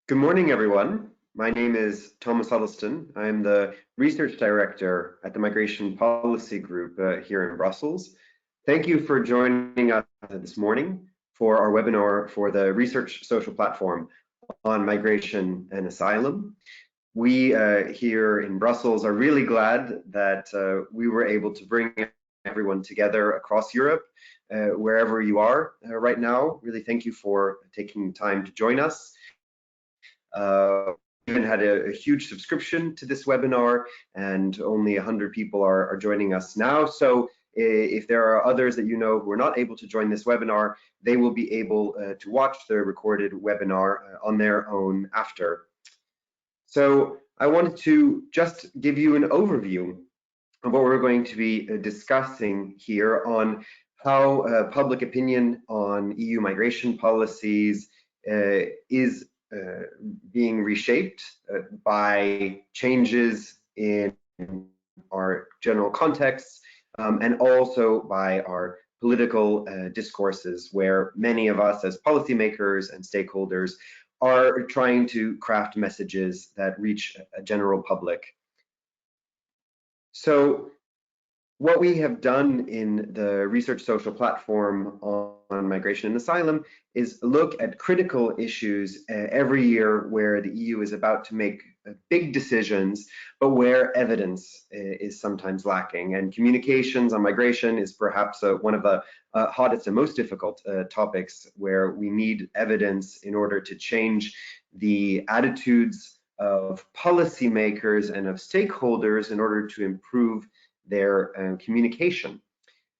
Good morning, everyone. My name is Thomas Huddleston. I'm the Research Director at the Migration Policy Group here in Brussels. Thank you for joining us this morning for our webinar for the Research Social Platform on Migration and Asylum. We here in Brussels are really glad that we were able to bring everyone together across Europe, wherever you are right now. Really thank you for taking time to join us. We even had a huge subscription to this webinar, and only 100 people are joining us now. So if there are others that you know who are not able to join this webinar, they will be able to watch the recorded webinar on their own after. So I wanted to just give you an overview of what we're going to be discussing here on how public opinion on EU migration policies is being reshaped by changes in our general contexts and also by our political discourses, where many of us as policymakers and stakeholders are trying to craft messages that reach a general public. So what we have done in the Research Social Platform on Migration and Asylum is look at critical issues every year where the EU is about to make big decisions, but where evidence is sometimes lacking. And communications on migration is perhaps one of the hottest and most difficult topics, where we need evidence in order to change the attitudes of policymakers and of stakeholders in order to improve their communication.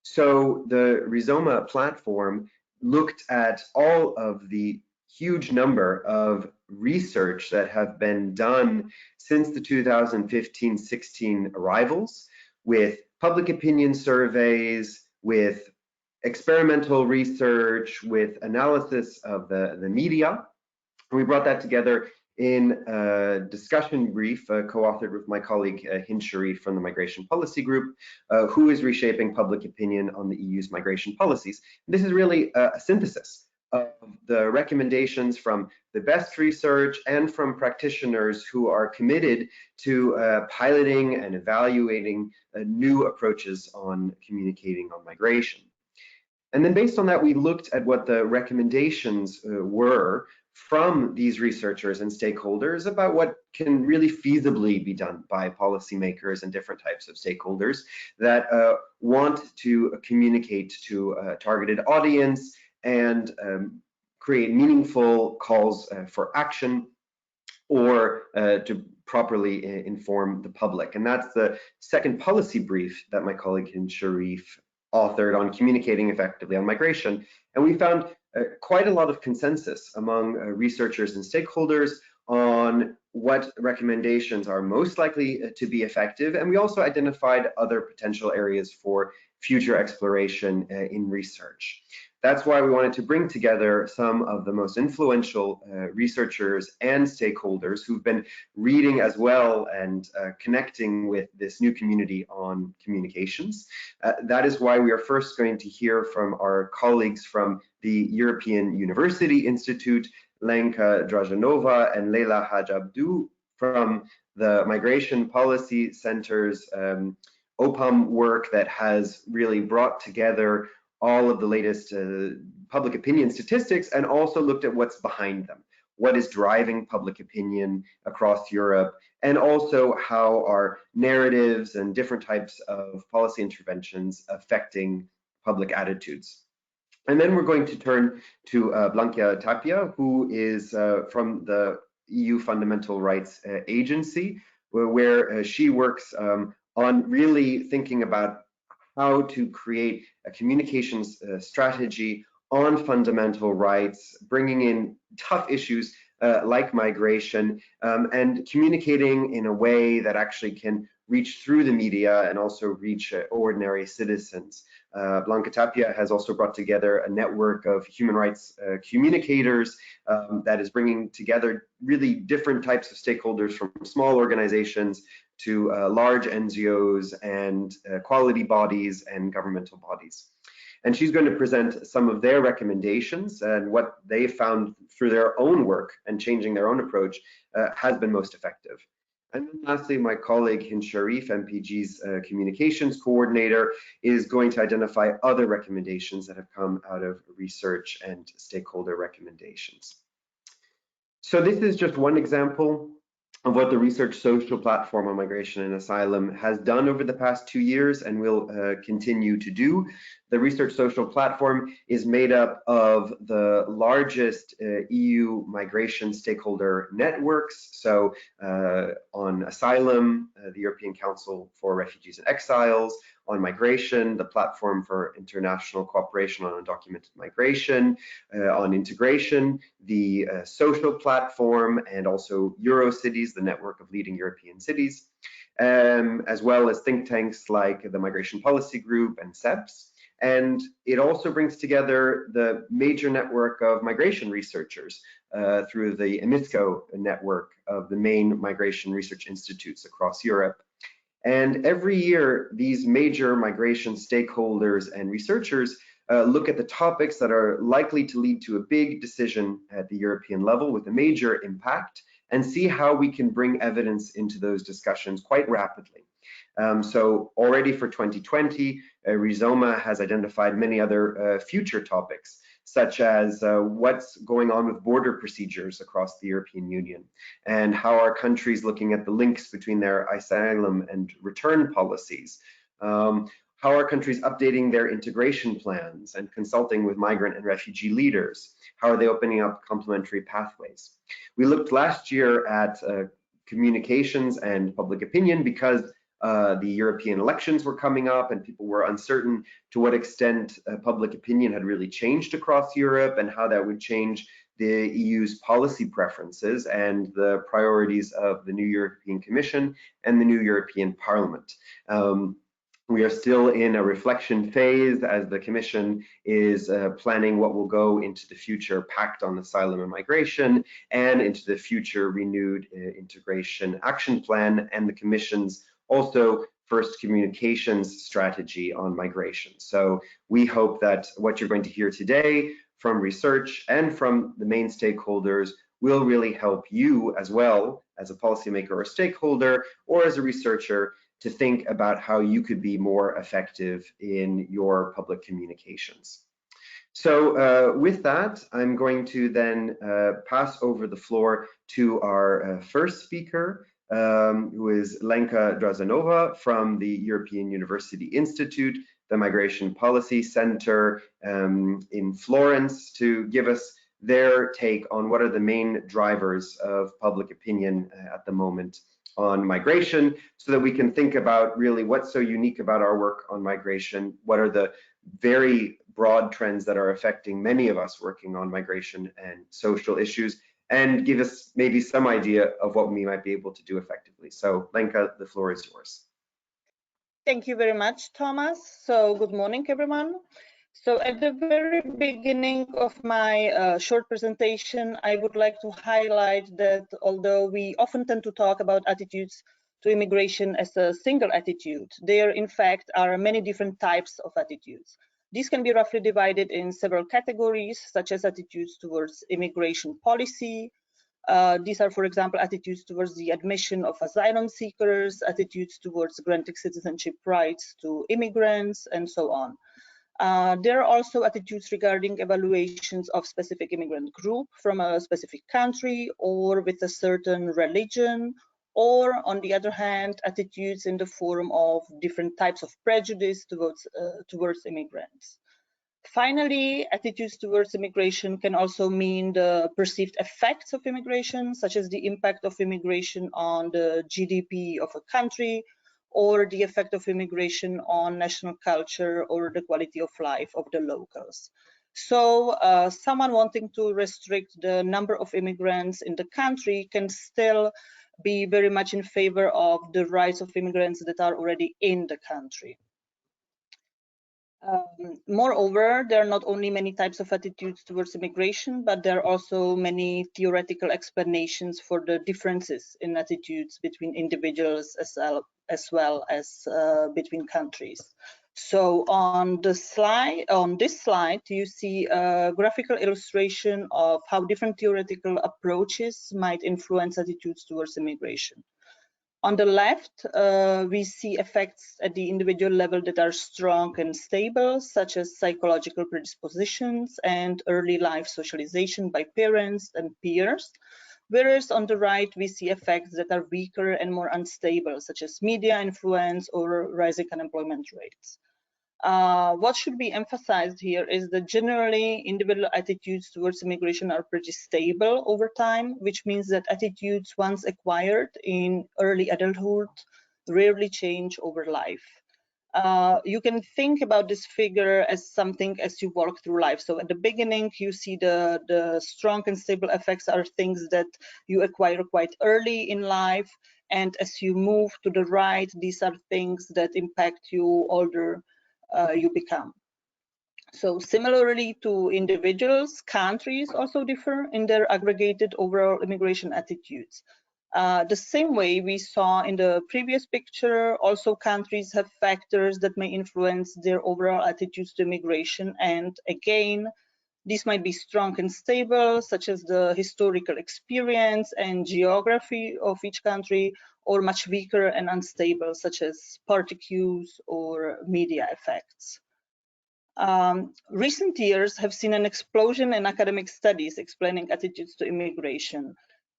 So the ReSOMA platform looked at all of the huge number of research that have been done since the 2015-16 arrivals, with public opinion surveys, with experimental research, with analysis of the media. We brought that together in a discussion brief co-authored with my colleague Hind Sharif from the Migration Policy Group, who is reshaping public opinion on the EU's migration policies. This is really a synthesis of the recommendations from the best research and from practitioners who are committed to piloting and evaluating new approaches on communicating on migration. And then based on that, we looked at what the recommendations were from these researchers and stakeholders about what can really feasibly be done by policymakers and different types of stakeholders that want to communicate to a targeted audience and create meaningful calls for action, or to properly inform the public. And that's the second policy brief that my colleague Hind Sharif authored on communicating effectively on migration. And we found quite a lot of consensus among researchers and stakeholders on what recommendations are most likely to be effective. And we also identified other potential areas for future exploration in research. That's why we wanted to bring together some of the most influential researchers and stakeholders who've been reading as well and connecting with this new community on communications. That is why we are first going to hear from our colleagues from the European University Institute, Lenka Drajanova and Leila Hajabdu, from the Migration Policy Center's OPAM work that has really brought together all of the latest public opinion statistics and also looked at what's behind them. What is driving public opinion across Europe, and also how are narratives and different types of policy interventions affecting public attitudes. And then we're going to turn to Blanca Tapia, who is from the EU Fundamental Rights Agency, where she works on really thinking about how to create a communications strategy on fundamental rights, bringing in tough issues like migration, and communicating in a way that actually can reach through the media and also reach ordinary citizens. Blanca Tapia has also brought together a network of human rights communicators that is bringing together really different types of stakeholders, from small organizations to large NGOs and quality bodies and governmental bodies. And she's going to present some of their recommendations and what they found through their own work and changing their own approach has been most effective. And then lastly, my colleague Hind Sharif, MPG's communications coordinator, is going to identify other recommendations that have come out of research and stakeholder recommendations. So this is just one example of what the Research Social Platform on Migration and Asylum has done over the past 2 years and will continue to do. The Research Social Platform is made up of the largest EU migration stakeholder networks. So on asylum, the European Council for Refugees and Exiles; on migration, the Platform for International Cooperation on Undocumented Migration; on integration, the Social Platform, and also Eurocities, the network of leading European cities, as well as think tanks like the Migration Policy Group and CEPS. And it also brings together the major network of migration researchers through the EMISCO network of the main migration research institutes across Europe. And every year, these major migration stakeholders and researchers look at the topics that are likely to lead to a big decision at the European level with a major impact, and see how we can bring evidence into those discussions quite rapidly. So already for 2020, ReSOMA has identified many other future topics, such as what's going on with border procedures across the European Union, and how are countries looking at the links between their asylum and return policies. How are countries updating their integration plans and consulting with migrant and refugee leaders? How are they opening up complementary pathways? We looked last year at communications and public opinion because the European elections were coming up and people were uncertain to what extent public opinion had really changed across Europe and how that would change the EU's policy preferences and the priorities of the new European Commission and the new European Parliament. We are still in a reflection phase as the Commission is planning what will go into the future Pact on Asylum and Migration and into the future renewed integration action plan, and the Commission's also first communications strategy on migration. So we hope that what you're going to hear today from research and from the main stakeholders will really help you as well as a policymaker or stakeholder or as a researcher to think about how you could be more effective in your public communications. So with that, I'm going to then pass over the floor to our first speaker, who is Lenka Drazanova from the European University Institute, the Migration Policy Center in Florence, to give us their take on what are the main drivers of public opinion at the moment on migration, so that we can think about really what's so unique about our work on migration, what are the very broad trends that are affecting many of us working on migration and social issues, and give us maybe some idea of what we might be able to do effectively. So Lenka, the floor is yours. Thank you very much, Thomas. So good morning, everyone. So at the very beginning of my short presentation, I would like to highlight that although we often tend to talk about attitudes to immigration as a single attitude, there in fact are many different types of attitudes. These can be roughly divided in several categories, such as attitudes towards immigration policy. These are, for example, attitudes towards the admission of asylum seekers, attitudes towards granting citizenship rights to immigrants, and so on. There are also attitudes regarding evaluations of specific immigrant group from a specific country or with a certain religion, or on the other hand, attitudes in the form of different types of prejudice towards immigrants. Finally, attitudes towards immigration can also mean the perceived effects of immigration, such as the impact of immigration on the GDP of a country, or the effect of immigration on national culture or the quality of life of the locals. So someone wanting to restrict the number of immigrants in the country can still be very much in favor of the rights of immigrants that are already in the country. Moreover, there are not only many types of attitudes towards immigration, but there are also many theoretical explanations for the differences in attitudes between individuals as well as between countries. So on this slide, you see a graphical illustration of how different theoretical approaches might influence attitudes towards immigration. On the left, we see effects at the individual level that are strong and stable, such as psychological predispositions and early life socialization by parents and peers. Whereas on the right, we see effects that are weaker and more unstable, such as media influence or rising unemployment rates. What should be emphasized here is that generally individual attitudes towards immigration are pretty stable over time, which means that attitudes once acquired in early adulthood rarely change over life. You can think about this figure as something as you walk through life. So at the beginning, you see the strong and stable effects are things that you acquire quite early in life. And as you move to the right, these are things that impact you older you become. So similarly to individuals, countries also differ in their aggregated overall immigration attitudes. The same way we saw in the previous picture, also countries have factors that may influence their overall attitudes to immigration. And again, these might be strong and stable, such as the historical experience and geography of each country, or much weaker and unstable, such as party cues or media effects. Recent years have seen an explosion in academic studies explaining attitudes to immigration.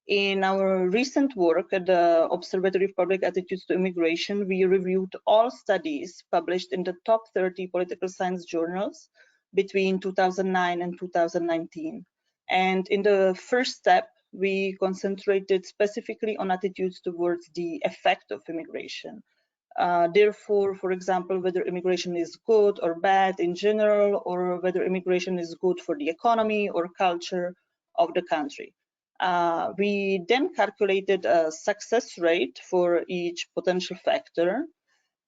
In our recent work at the Observatory of Public Attitudes to Immigration, we reviewed all studies published in the top 30 political science journals between 2009 and 2019. And in the first step, we concentrated specifically on attitudes towards the effect of immigration. Therefore, for example, whether immigration is good or bad in general, or whether immigration is good for the economy or culture of the country. We then calculated a success rate for each potential factor,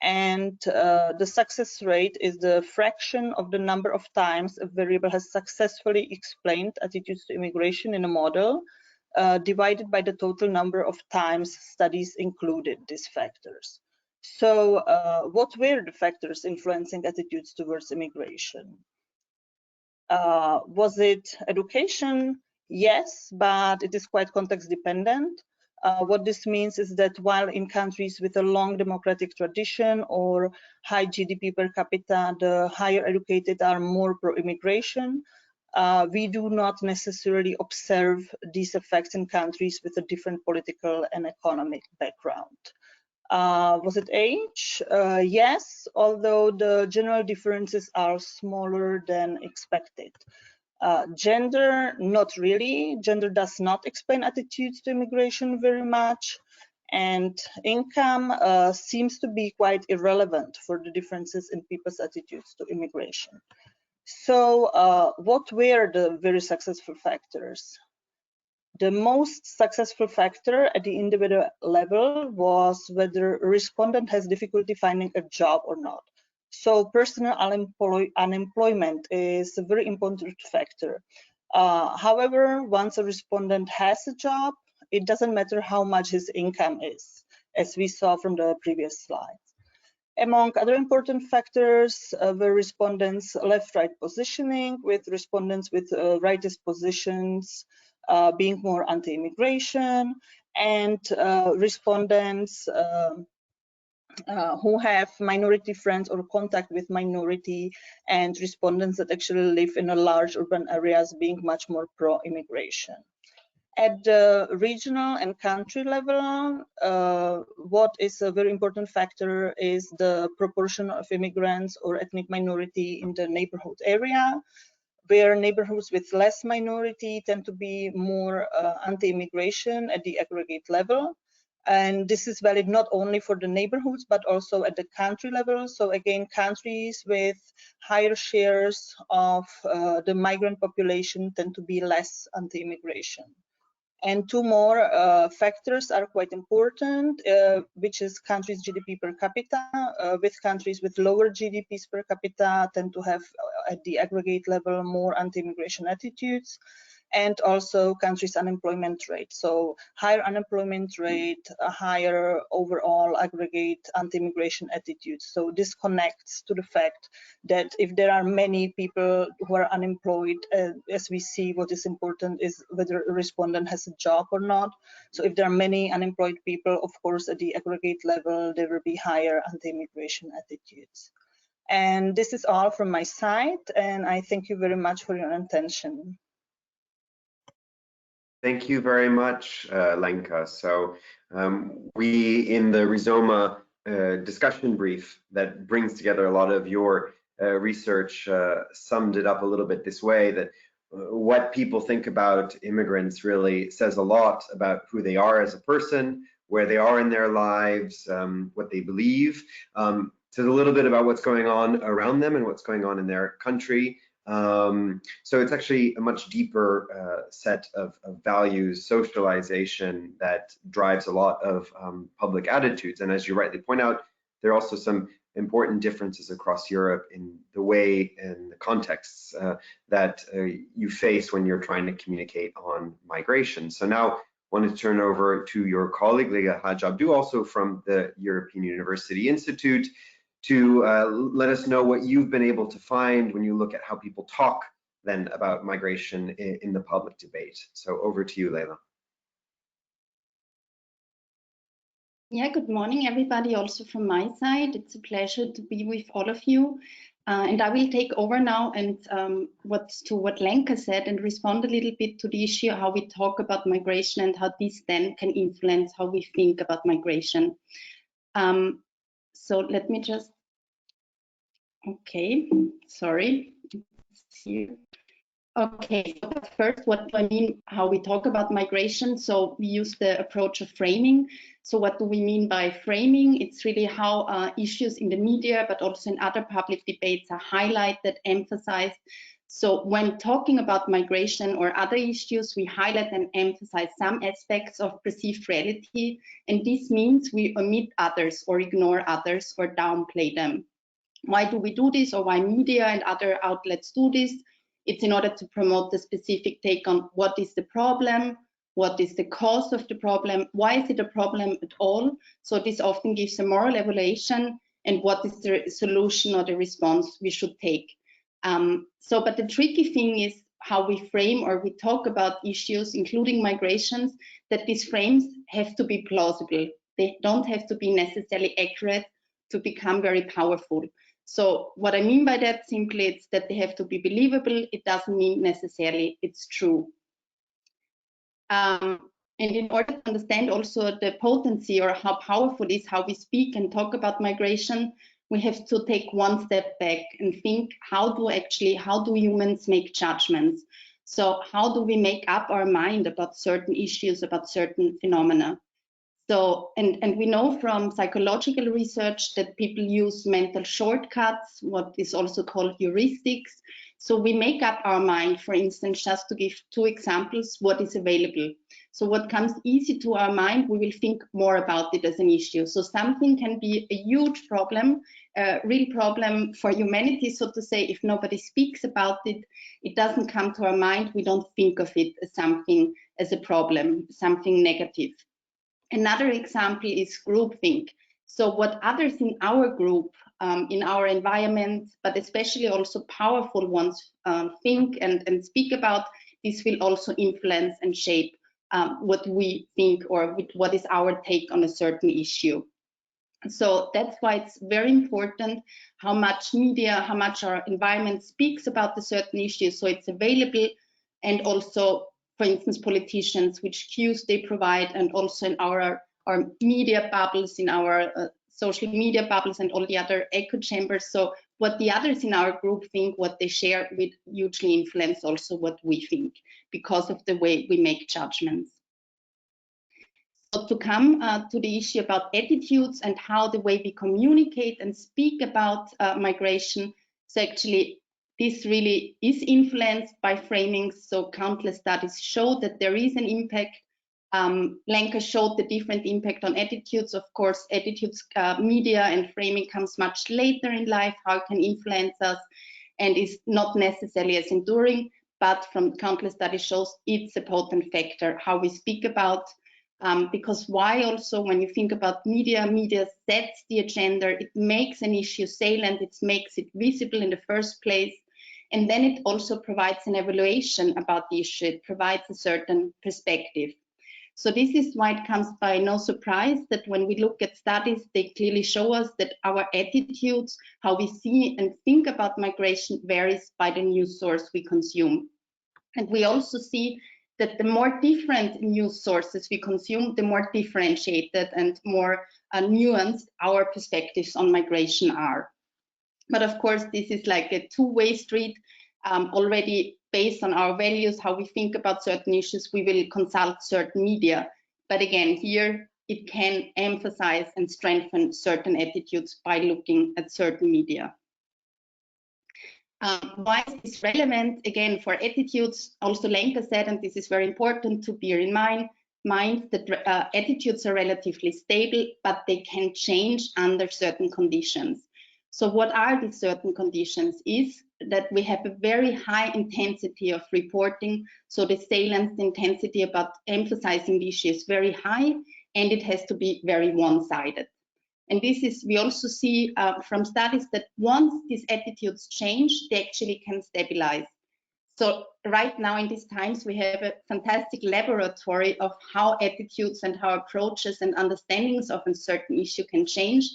and the success rate is the fraction of the number of times a variable has successfully explained attitudes to immigration in a model, divided by the total number of times studies included these factors. So what were the factors influencing attitudes towards immigration? Was it education? Yes, but it is quite context dependent. What this means is that while in countries with a long democratic tradition or high GDP per capita, the higher educated are more pro-immigration, we do not necessarily observe these effects in countries with a different political and economic background. Was it age? Yes, although the general differences are smaller than expected. Gender, not really. Gender does not explain attitudes to immigration very much. And income seems to be quite irrelevant for the differences in people's attitudes to immigration. So what were the very successful factors? The most successful factor at the individual level was whether a respondent has difficulty finding a job or not. So personal unemployment is a very important factor. However, once a respondent has a job, it doesn't matter how much his income is, as we saw from the previous slides. Among other important factors were respondents' left-right positioning, with respondents with rightist positions being more anti-immigration, and respondents who have minority friends or contact with minority, and respondents that actually live in a large urban areas being much more pro-immigration. At the regional and country level, what is a very important factor is the proportion of immigrants or ethnic minority in the neighborhood area, where neighborhoods with less minority tend to be more anti-immigration at the aggregate level. And this is valid not only for the neighborhoods, but also at the country level. So again, countries with higher shares of the migrant population tend to be less anti-immigration. And two more factors are quite important, which is countries' GDP per capita. With countries with lower GDPs per capita tend to have, at the aggregate level, more anti-immigration attitudes, and also countries' unemployment rate. So higher unemployment rate, a higher overall aggregate anti-immigration attitudes. So this connects to the fact that if there are many people who are unemployed, as we see, what is important is whether a respondent has a job or not. So if there are many unemployed people, of course, at the aggregate level, there will be higher anti-immigration attitudes. And this is all from my side, and I thank you very much for your attention. Thank you very much, Lenka. So we, in the ReSOMA discussion brief that brings together a lot of your research, summed it up a little bit this way, that what people think about immigrants really says a lot about who they are as a person, where they are in their lives, what they believe. Says a little bit about what's going on around them and what's going on in their country. So it's actually a much deeper set of values, socialization that drives a lot of public attitudes. And as you rightly point out, there are also some important differences across Europe in the way and the contexts that you face when you're trying to communicate on migration. So now I want to turn over to your colleague, Leila Haj Abdu, also from the European University Institute, to let us know what you've been able to find when you look at how people talk then about migration in the public debate. So over to you, Leila. Yeah, good morning, everybody, also from my side. It's a pleasure to be with all of you. And I will take over now and what Lenka said and respond a little bit to the issue, how we talk about migration and how this then can influence how we think about migration. So let me just, okay, sorry. Okay, so first, what do I mean, how we talk about migration? So we use the approach of framing. So what do we mean by framing? It's really how issues in the media, but also in other public debates are highlighted, emphasized. So when talking about migration or other issues, we highlight and emphasize some aspects of perceived reality. And this means we omit others or ignore others or downplay them. Why do we do this, or why media and other outlets do this? It's in order to promote the specific take on what is the problem, what is the cause of the problem, why is it a problem at all? So this often gives a moral evaluation and what is the solution or the response we should take. But the tricky thing is how we frame or we talk about issues, including migrations, that these frames have to be plausible. They don't have to be necessarily accurate to become very powerful. So what I mean by that simply is that they have to be believable. It doesn't mean necessarily it's true. And in order to understand also the potency or how powerful it is, how we speak and talk about migration, we have to take one step back and think, how do humans make judgments? So how do we make up our mind about certain issues, about certain phenomena? So, and we know from psychological research that people use mental shortcuts, what is also called heuristics. So we make up our mind, for instance, just to give two examples, what is available. So what comes easy to our mind, we will think more about it as an issue. So something can be a huge problem, a real problem for humanity, so to say. If nobody speaks about it, it doesn't come to our mind. We don't think of it as something, as a problem, something negative. Another example is groupthink. So what others in our group, in our environment, but especially also powerful ones think and speak about, this will also influence and shape what we think or what is our take on a certain issue. So that's why it's very important how much media, how much our environment speaks about the certain issues, so it's available, and also, for instance, politicians, which cues they provide, and also in our media bubbles, in our social media bubbles and all the other echo chambers. So what the others in our group think, what they share, will hugely influence also what we think because of the way we make judgments. So to come to the issue about attitudes and how the way we communicate and speak about migration, so actually this really is influenced by framings. So countless studies show that there is an impact Lenka showed the different impact on attitudes. Of course, attitudes, media and framing comes much later in life, how it can influence us, and is not necessarily as enduring, but from countless studies shows it's a potent factor, how we speak about, because why also when you think about media sets the agenda, it makes an issue salient, it makes it visible in the first place, and then it also provides an evaluation about the issue, it provides a certain perspective. So this is why it comes by no surprise that when we look at studies, they clearly show us that our attitudes, how we see and think about migration varies by the news source we consume. And we also see that the more different news sources we consume, the more differentiated and more nuanced our perspectives on migration are. But of course, this is like a two-way street. Already based on our values, how we think about certain issues, we will consult certain media. But again, here it can emphasize and strengthen certain attitudes by looking at certain media. Why is this relevant? Again, for attitudes, also Lenka said, and this is very important to bear in mind that attitudes are relatively stable, but they can change under certain conditions. So what are these certain conditions is that we have a very high intensity of reporting. So the salience, the intensity about emphasizing the issue is very high, and it has to be very one-sided. And this is, we also see from studies that once these attitudes change, they actually can stabilize. So right now in these times, we have a fantastic laboratory of how attitudes and how approaches and understandings of a certain issue can change.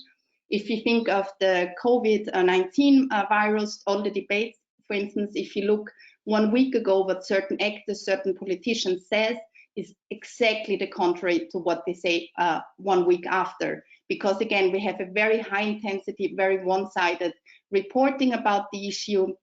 If you think of the COVID-19 virus, all the debates, for instance, if you look 1 week ago, what certain actors, certain politicians says is exactly the contrary to what they say 1 week after. Because again, we have a very high intensity, very one-sided reporting about the issue.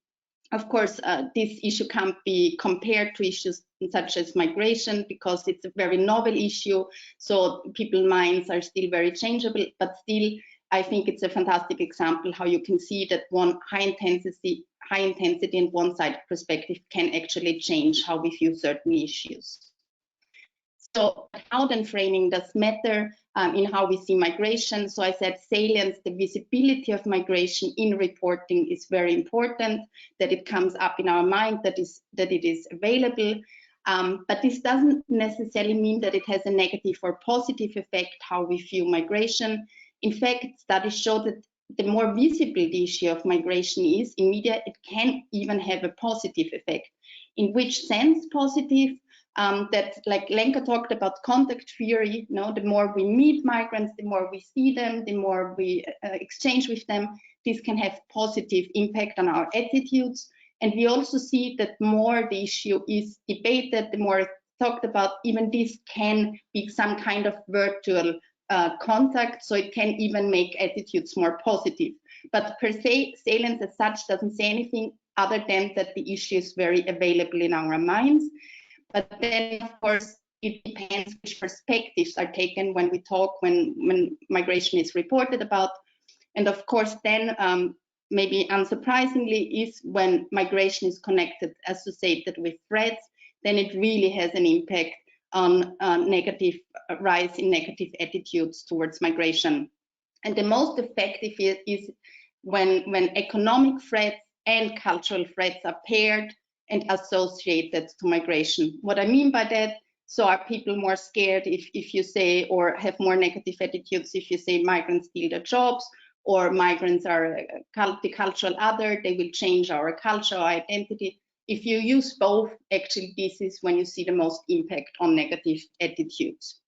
Of course, this issue can't be compared to issues such as migration because it's a very novel issue. So people's minds are still very changeable, but still, I think it's a fantastic example how you can see that one high intensity and one-sided perspective can actually change how we view certain issues. So how then framing does matter in how we see migration. So I said salience, the visibility of migration in reporting is very important, that it comes up in our mind, that it is available. But this doesn't necessarily mean that it has a negative or positive effect how we view migration. In fact, studies show that the more visible the issue of migration is in media, it can even have a positive effect. In which sense positive? That, like Lenka talked about contact theory, the more we meet migrants, the more we see them, the more we exchange with them, this can have positive impact on our attitudes. And we also see that more the issue is debated, the more talked about, even this can be some kind of virtual contact, so it can even make attitudes more positive. But per se, salience as such doesn't say anything other than that the issue is very available in our minds. But then, of course, it depends which perspectives are taken when we talk, when migration is reported about. And of course, then maybe unsurprisingly is when migration is connected, associated with threats, then it really has an impact on negative rise in negative attitudes towards migration. And the most effective is when economic threats and cultural threats are paired and associated to migration. What I mean by that, so are people more scared if you say, or have more negative attitudes if you say migrants steal their jobs, or migrants are the cultural other, they will change our culture, our identity. If you use both, actually this is when you see the most impact on negative attitudes.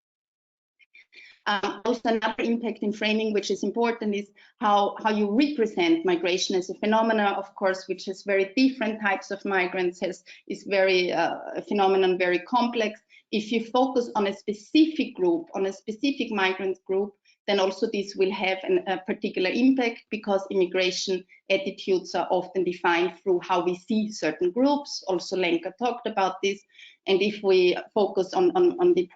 Also another impact in framing, which is important, is how you represent migration as a phenomena, of course, which has very different types of migrants, is very a phenomenon, very complex. If you focus on a specific group, on a specific migrant group, then also this will have a particular impact, because immigration attitudes are often defined through how we see certain groups. Also Lenka talked about this. And if we focus on the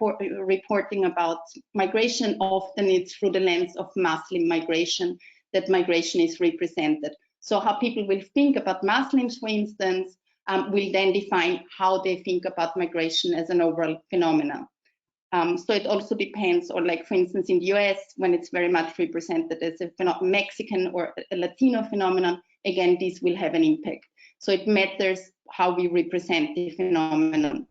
reporting about migration, often it's through the lens of Muslim migration that migration is represented. So how people will think about Muslims, for instance, will then define how they think about migration as an overall phenomenon. So it also depends, or like for instance in the US, when it's very much represented as a Mexican or a Latino phenomenon, again, this will have an impact. So it matters how we represent the phenomenon.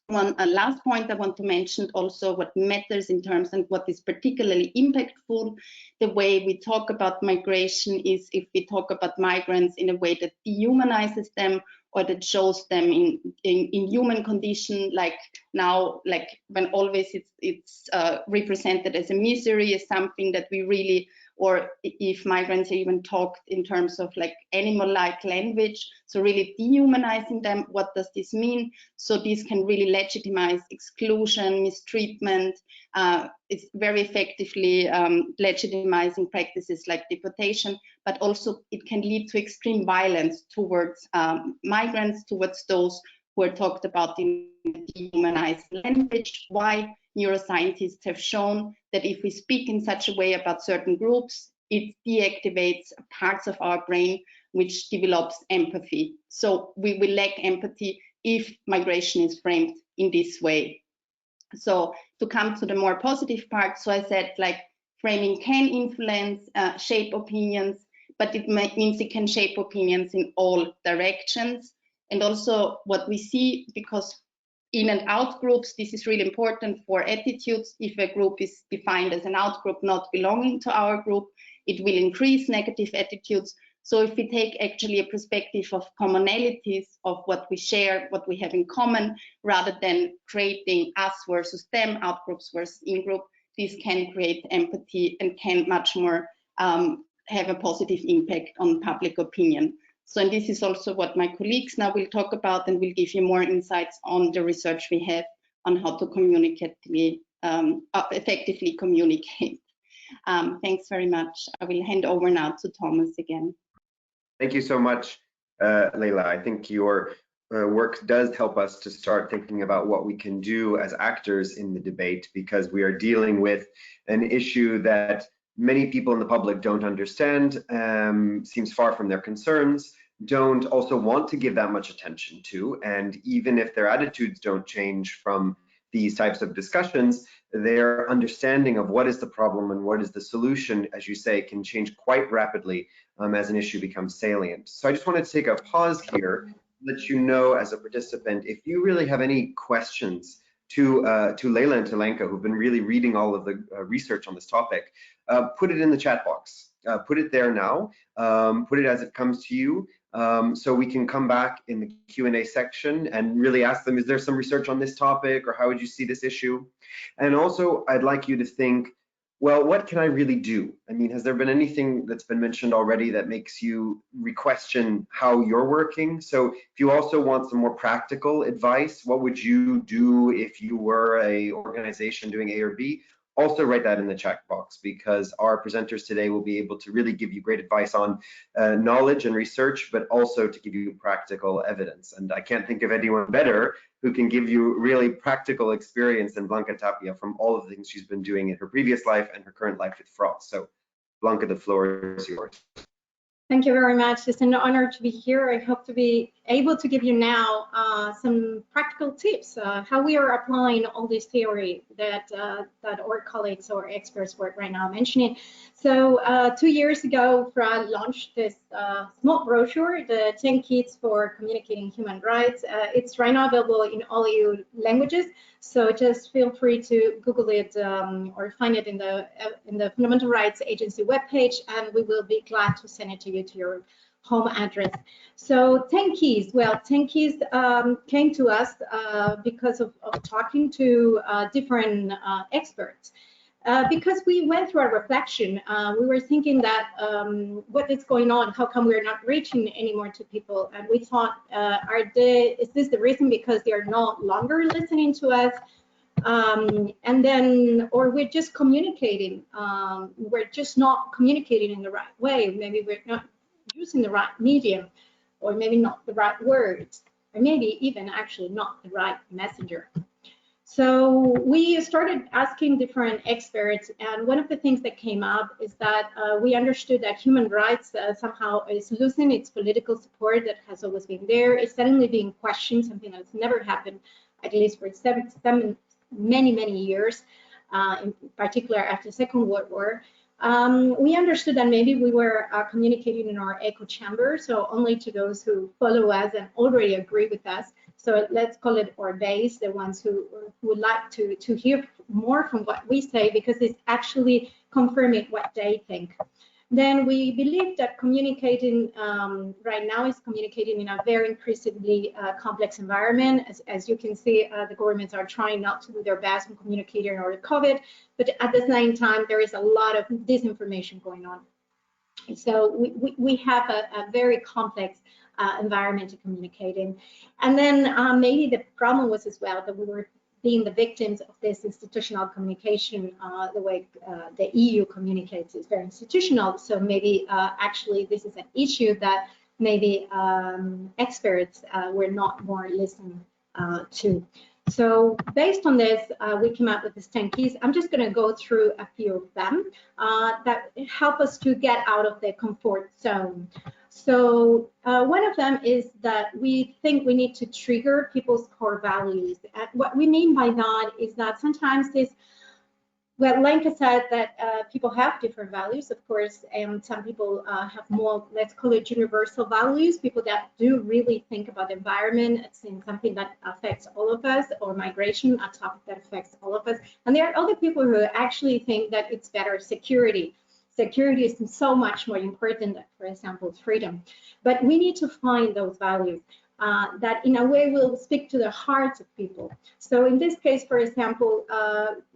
One last point I want to mention also what matters in terms and what is particularly impactful, the way we talk about migration is if we talk about migrants in a way that dehumanizes them or that shows them in human condition, like now, like when always it's represented as a misery, as something that we really, or if migrants are even talked in terms of like animal-like language, so really dehumanizing them. What does this mean? So this can really legitimize exclusion, mistreatment. It's very effectively legitimizing practices like deportation, but also it can lead to extreme violence towards migrants, towards those who are talked about in dehumanized language. Why? Neuroscientists have shown that if we speak in such a way about certain groups, it deactivates parts of our brain which develops empathy. So we will lack empathy if migration is framed in this way. So to come to the more positive part, so I said like framing can influence, shape opinions, but it means it can shape opinions in all directions. And also what we see, because in and out groups, this is really important for attitudes. If a group is defined as an out group not belonging to our group, it will increase negative attitudes. So if we take actually a perspective of commonalities of what we share, what we have in common, rather than creating us versus them, out groups versus in group, this can create empathy and can much more have a positive impact on public opinion. So, and this is also what my colleagues now will talk about and will give you more insights on the research we have on how to communicate, effectively communicate. Thanks very much. I will hand over now to Thomas again. Thank you so much, Leila. I think your work does help us to start thinking about what we can do as actors in the debate, because we are dealing with an issue that many people in the public don't understand, seems far from their concerns, don't also want to give that much attention to, and even if their attitudes don't change from these types of discussions, their understanding of what is the problem and what is the solution, as you say, can change quite rapidly as an issue becomes salient. So I just wanted to take a pause here, let you know as a participant, if you really have any questions to Leila and to Lenka, who've been really reading all of the research on this topic, put it in the chat box. Put it there now, put it as it comes to you, so we can come back in the Q&A section and really ask them, is there some research on this topic, or how would you see this issue? And also, I'd like you to think, well, what can I really do? I mean, has there been anything that's been mentioned already that makes you re-question how you're working? So if you also want some more practical advice, what would you do if you were an organization doing A or B? Also write that in the chat box, because our presenters today will be able to really give you great advice on knowledge and research, but also to give you practical evidence. And I can't think of anyone better who can give you really practical experience than Blanca Tapia from all of the things she's been doing in her previous life and her current life with Frost. So Blanca, the floor is yours. Thank you very much. It's an honor to be here. I hope to be able to give you now some practical tips, how we are applying all this theory that our colleagues or experts were right now mentioning. So 2 years ago, FRA launched this small brochure, the 10 Keys for Communicating Human Rights. It's right now available in all EU languages. So just feel free to Google it or find it in the Fundamental Rights Agency webpage, and we will be glad to send it to you to your home address. So 10 keys. Well, 10 keys came to us because of talking to different experts. Because we went through a reflection, we were thinking that what is going on? How come we're not reaching anymore to people? And we thought, is this the reason because they are no longer listening to us? And then, or we're just communicating. We're just not communicating in the right way. Maybe we're not using the right medium, or maybe not the right words, or maybe even actually not the right messenger. So we started asking different experts, and one of the things that came up is that we understood that human rights somehow is losing its political support that has always been there. It's suddenly being questioned, something that's never happened, at least for many years, in particular after the Second World War, we understood that maybe we were communicating in our echo chamber, so only to those who follow us and already agree with us. So let's call it our base, the ones who would like to hear more from what we say, because it's actually confirming what they think. Then we believe that communicating right now is communicating in a very increasingly complex environment. As you can see, the governments are trying not to do their best in communicating over COVID, but at the same time, there is a lot of disinformation going on. So we have a very complex environment to communicate in. And then maybe the problem was as well that we were being the victims of this institutional communication. The way the EU communicates is very institutional. So maybe actually this is an issue that maybe experts were not more listened to. So based on this, we came up with these 10 keys. I'm just going to go through a few of them that help us to get out of the comfort zone. So one of them is that we think we need to trigger people's core values. And what we mean by that is that sometimes this, well, Lenka said that people have different values, of course, and some people have more, let's call it universal values, people that do really think about the environment, it's something that affects all of us, or migration, a topic that affects all of us. And there are other people who actually think that it's better security. Security is so much more important than, for example, freedom. But we need to find those values that in a way will speak to the hearts of people. So in this case, for example,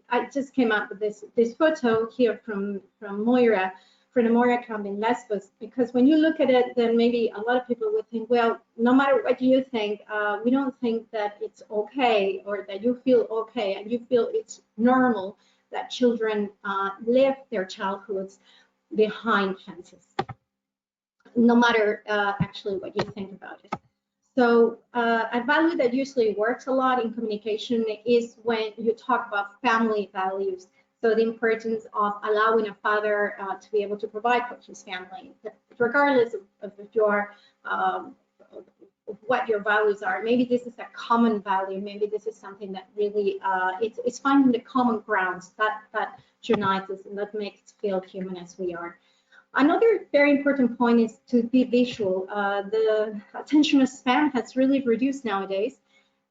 I just came up with this photo here from Moira, from the Moira camp in Lesbos, because when you look at it, then maybe a lot of people would think, well, no matter what you think, we don't think that it's okay, or that you feel okay and you feel it's normal that children live their childhoods behind fences, no matter actually what you think about it. So a value that usually works a lot in communication is when you talk about family values. So the importance of allowing a father to be able to provide for his family, regardless of your what your values are. Maybe this is a common value. Maybe this is something that really it's finding the common grounds that unites us and that makes us feel human as we are. Another very important point is to be visual. The attention span has really reduced nowadays,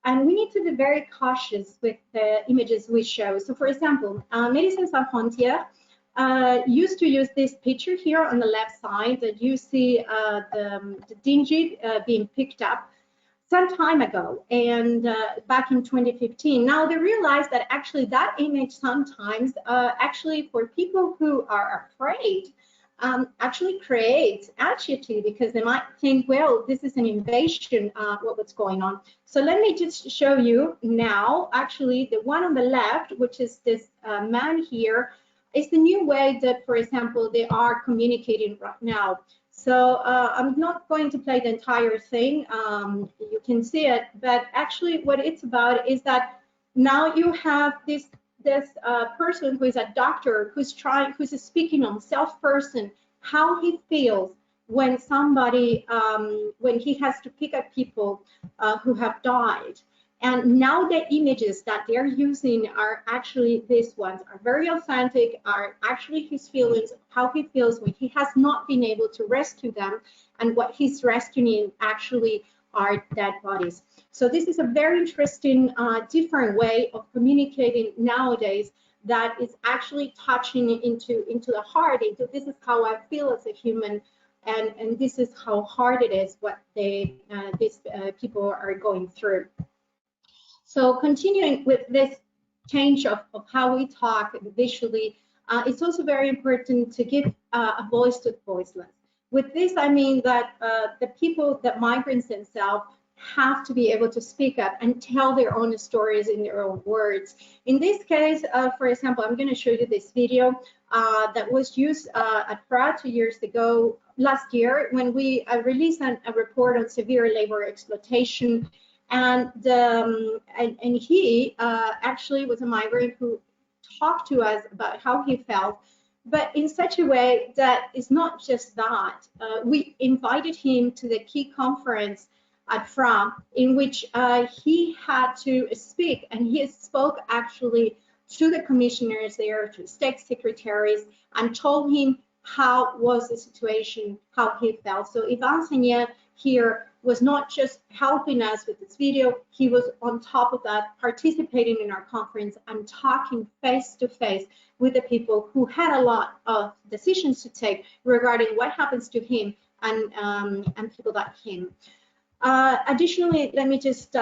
and we need to be very cautious with the images we show. So, for example, Médecins Sans Frontières used to use this picture here on the left side that you see the dingy being picked up some time ago, and back in 2015. Now they realized that actually that image sometimes actually for people who are afraid actually creates anxiety, because they might think, well, this is an invasion, what's going on. So let me just show you now, actually the one on the left, which is this man here, is the new way that, for example, they are communicating right now. So I'm not going to play the entire thing, you can see it, but actually what it's about is that now you have this person who is a doctor who's speaking on self-person, how he feels when somebody, when he has to pick up people who have died. And now the images that they're using are actually, these ones are very authentic, are actually his feelings, how he feels when he has not been able to rescue them, and what he's rescuing actually are dead bodies. So this is a very interesting, different way of communicating nowadays that is actually touching into the heart, into this is how I feel as a human, and this is how hard it is what these people are going through. So continuing with this change of how we talk visually, it's also very important to give a voice to the voiceless. With this, I mean that the people, the migrants themselves, have to be able to speak up and tell their own stories in their own words. In this case, for example, I'm going to show you this video that was used at FRA 2 years ago, last year, when we released a report on severe labor exploitation. And he actually was a migrant who talked to us about how he felt, but in such a way that it's not just that. We invited him to the key conference at FRA, in which he had to speak, and he spoke actually to the commissioners there, to state secretaries, and told him how was the situation, how he felt. So Ivan Sagna here was not just helping us with this video, he was on top of that, participating in our conference and talking face to face with the people who had a lot of decisions to take regarding what happens to him and people like him. Additionally, let me just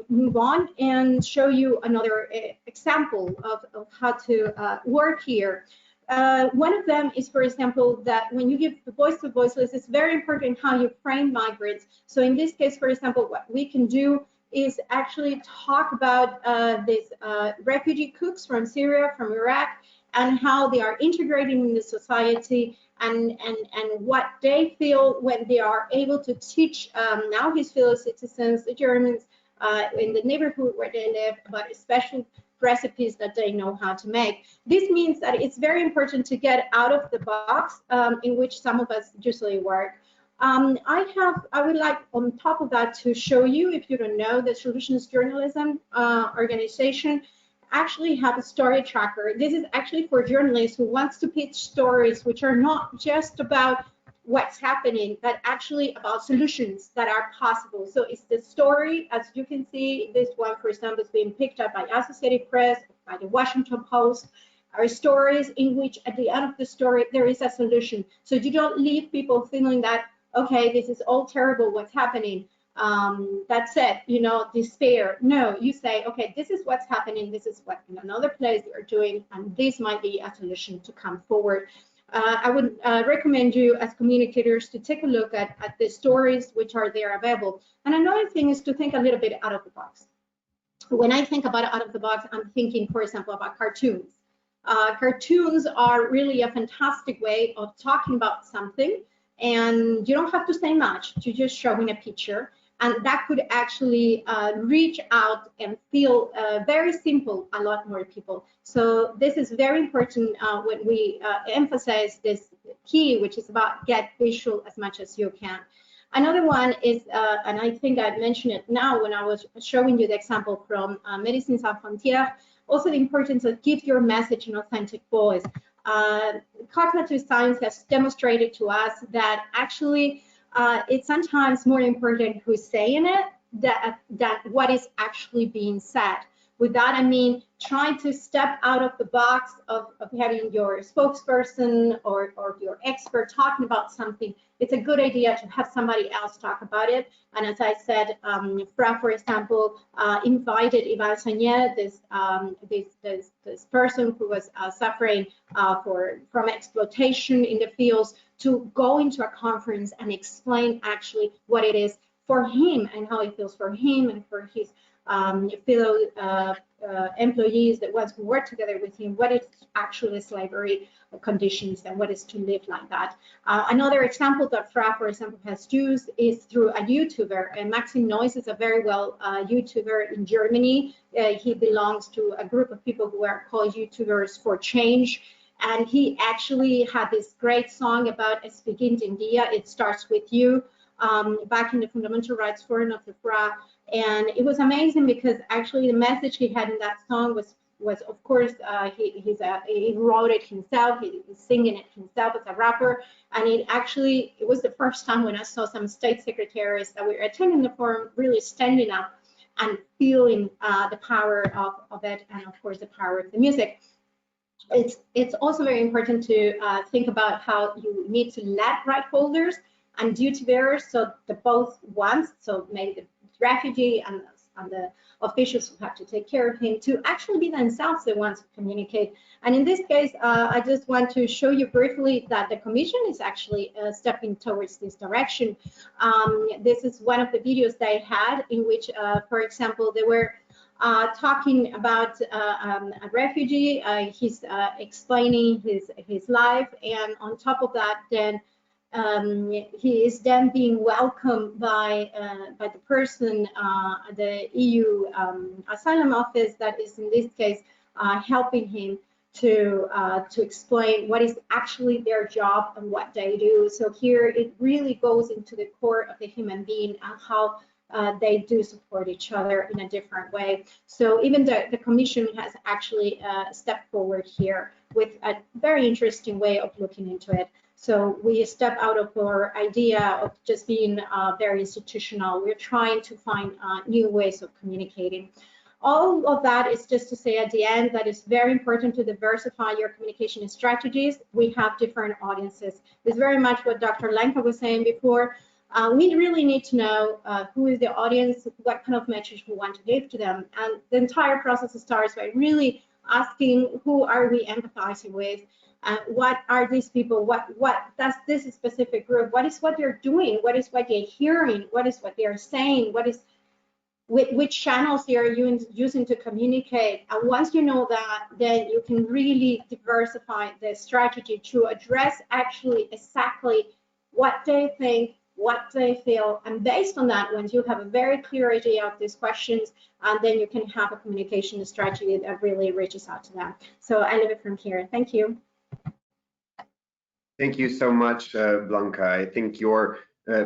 move on and show you another example of how to work here. One of them is, for example, that when you give the voice to voiceless, it's very important how you frame migrants. So in this case, for example, what we can do is actually talk about these refugee cooks from Syria, from Iraq, and how they are integrating in the society, and what they feel when they are able to teach now his fellow citizens, the Germans, in the neighborhood where they live, about special recipes that they know how to make. This means that it's very important to get out of the box in which some of us usually work. I would like on top of that to show you, if you don't know, the Solutions Journalism organization actually have a story tracker. This is actually for journalists who wants to pitch stories which are not just about what's happening, but actually about solutions that are possible. So it's the story, as you can see, this one, for example, is being picked up by Associated Press, by the Washington Post, are stories in which at the end of the story, there is a solution. So you don't leave people feeling that, okay, this is all terrible, what's happening. That's it, you know, despair. No, you say, okay, this is what's happening, this is what in another place they're doing, and this might be a solution to come forward. I would recommend you as communicators to take a look at the stories which are there available. And another thing is to think a little bit out of the box. When I think about out of the box, I'm thinking, for example, about cartoons. Cartoons are really a fantastic way of talking about something, and you don't have to say much, you're just showing a picture. And that could actually reach out and feel very simple a lot more people. So this is very important when we emphasize this key, which is about get visual as much as you can. Another one is, and I think I mentioned it now when I was showing you the example from Médecins Sans Frontières, also the importance of give your message an authentic voice. Cognitive science has demonstrated to us that actually it's sometimes more important who's saying it than what is actually being said. With that, I mean, try to step out of the box of having your spokesperson or your expert talking about something. It's a good idea to have somebody else talk about it. And as I said, FRA, for example, invited Ivan Sagna, this person who was suffering from exploitation in the fields, to go into a conference and explain actually what it is for him and how it feels for him and for his fellow employees that wants to work together with him, what is actually slavery conditions and what is to live like that. Another example that FRA, for example, has used is through a YouTuber, and Maxim Noyes is a very well YouTuber in Germany. He belongs to a group of people who are called YouTubers for Change. And he actually had this great song about Es beginnt in dir, it starts with you, back in the Fundamental Rights Forum of the FRA. And it was amazing because actually the message he had in that song was of course, he wrote it himself, he's singing it himself as a rapper. And it was the first time when I saw some state secretaries that were attending the forum really standing up and feeling the power of it, and of course the power of the music. It's also very important to think about how you need to let right holders and duty bearers, so the both ones, so maybe the refugee and the officials who have to take care of him, to actually be themselves the ones who communicate. And in this case, I just want to show you briefly that the Commission is actually stepping towards this direction. This is one of the videos they had in which, for example, they were talking about a refugee. He's explaining his life, and on top of that, then he is then being welcomed by the person, the EU asylum office that is in this case helping him to explain what is actually their job and what they do. So here it really goes into the core of the human being and how they do support each other in a different way. So even the Commission has actually stepped forward here with a very interesting way of looking into it. So we step out of our idea of just being very institutional. We're trying to find new ways of communicating. All of that is just to say at the end that it's very important to diversify your communication strategies. We have different audiences. It's very much what Dr. Lenka was saying before. We really need to know who is the audience, what kind of message we want to give to them. And the entire process starts by really asking who are we empathizing with, what are these people, what does this specific group, what is what they're doing, what is what they're hearing, what is what they're saying, what is which channels they are using to communicate. And once you know that, then you can really diversify the strategy to address actually exactly what they think, what they feel. And based on that, once you have a very clear idea of these questions, then you can have a communication strategy that really reaches out to them. So I leave it from here. Thank you. Thank you so much, Blanca. I think your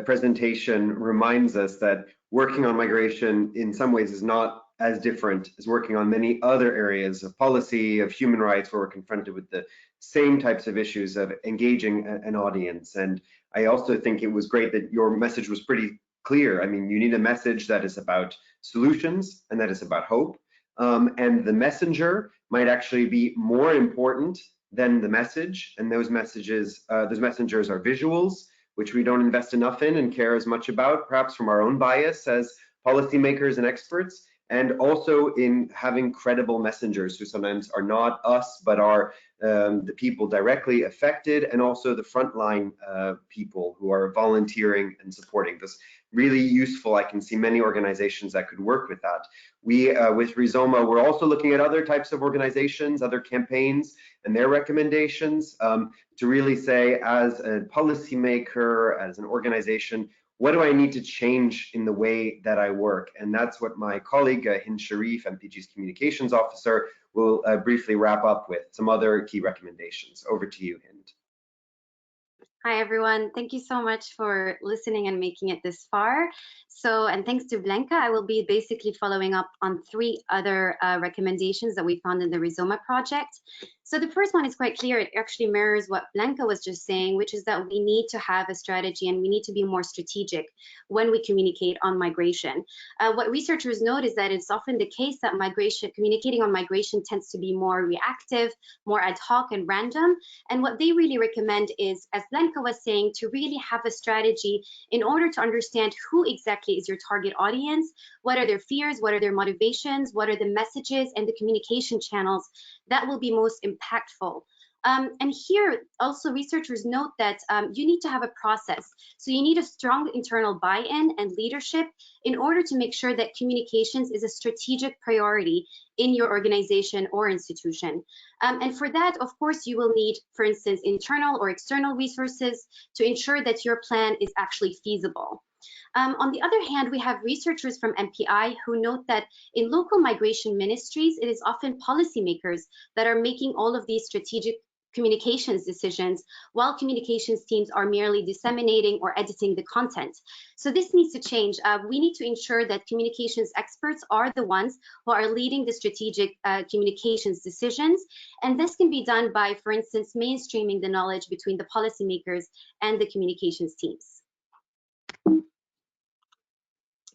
presentation reminds us that working on migration in some ways is not as different as working on many other areas of policy, of human rights, where we're confronted with the same types of issues of engaging an audience. And I also think it was great that your message was pretty clear. I mean, you need a message that is about solutions and that is about hope. And the messenger might actually be more important than the message. And those messengers are visuals, which we don't invest enough in and care as much about, perhaps from our own bias as policymakers and experts, and also in having credible messengers who sometimes are not us, but are the people directly affected, and also the frontline people who are volunteering and supporting this. Really useful. I can see many organizations that could work with that. We, with ReSOMA, we're also looking at other types of organizations, other campaigns, and their recommendations to really say, as a policymaker, as an organization, what do I need to change in the way that I work? And that's what my colleague, Hind Sharif, MPG's Communications Officer, will briefly wrap up with some other key recommendations. Over to you, Hind. Hi, everyone. Thank you so much for listening and making it this far. And thanks to Blanca, I will be basically following up on 3 other recommendations that we found in the ReSOMA project. So the first one is quite clear. It actually mirrors what Blanca was just saying, which is that we need to have a strategy and we need to be more strategic when we communicate on migration. What researchers note is that it's often the case that communicating on migration tends to be more reactive, more ad hoc and random. And what they really recommend is, as Blanca was saying, to really have a strategy in order to understand who exactly is your target audience, what are their fears, what are their motivations, what are the messages and the communication channels that will be most impactful. And here also researchers note that you need to have a process. So you need a strong internal buy-in and leadership in order to make sure that communications is a strategic priority in your organization or institution. And for that, of course, you will need, for instance, internal or external resources to ensure that your plan is actually feasible. On the other hand, we have researchers from MPI who note that in local migration ministries, it is often policymakers that are making all of these strategic communications decisions, while communications teams are merely disseminating or editing the content. So this needs to change. We need to ensure that communications experts are the ones who are leading the strategic communications decisions. And this can be done by, for instance, mainstreaming the knowledge between the policymakers and the communications teams.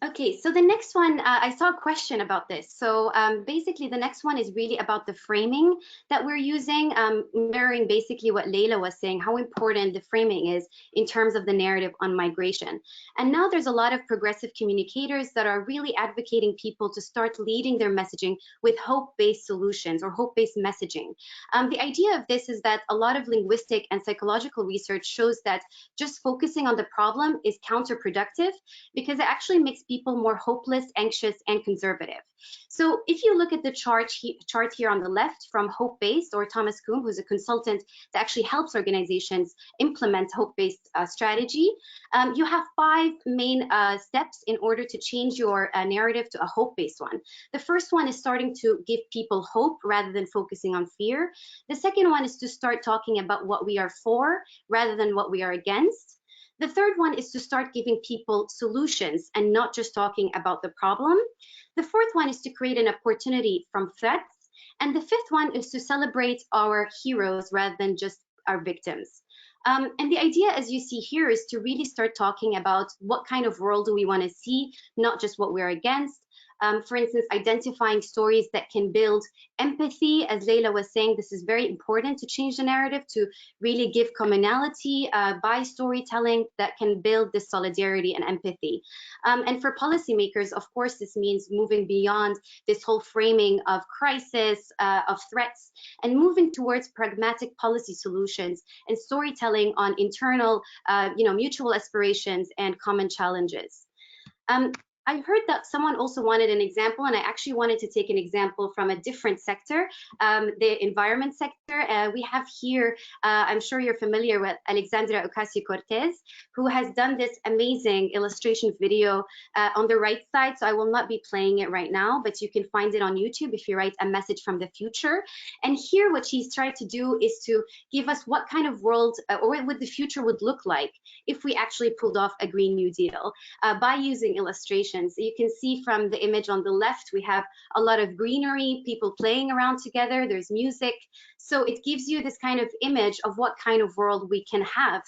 Okay, so the next one, I saw a question about this. So basically the next one is really about the framing that we're using, mirroring basically what Leila was saying, how important the framing is in terms of the narrative on migration. And now there's a lot of progressive communicators that are really advocating people to start leading their messaging with hope-based solutions or hope-based messaging. The idea of this is that a lot of linguistic and psychological research shows that just focusing on the problem is counterproductive because it actually makes people more hopeless, anxious, and conservative. So if you look at the chart here on the left from Hope-Based, or Thomas Kuhn, who's a consultant that actually helps organizations implement hope-based strategy, you have 5 main steps in order to change your narrative to a hope-based one. The first one is starting to give people hope rather than focusing on fear. The second one is to start talking about what we are for rather than what we are against. The third one is to start giving people solutions and not just talking about the problem. The fourth one is to create an opportunity from threats. And the fifth one is to celebrate our heroes rather than just our victims. And the idea, as you see here, is to really start talking about what kind of world do we want to see, not just what we're against. For instance, identifying stories that can build empathy. As Leila was saying, this is very important to change the narrative, to really give commonality by storytelling that can build this solidarity and empathy. And for policymakers, of course, this means moving beyond this whole framing of crisis, of threats, and moving towards pragmatic policy solutions and storytelling on internal, mutual aspirations and common challenges. I heard that someone also wanted an example, and I actually wanted to take an example from a different sector, the environment sector. We have here, I'm sure you're familiar with Alexandra Ocasio-Cortez, who has done this amazing illustration video on the right side. So I will not be playing it right now, but you can find it on YouTube if you write a message from the future. And here what she's tried to do is to give us what kind of world or what the future would look like if we actually pulled off a Green New Deal by using illustrations. You can see from the image on the left, we have a lot of greenery, people playing around together, there's music. So it gives you this kind of image of what kind of world we can have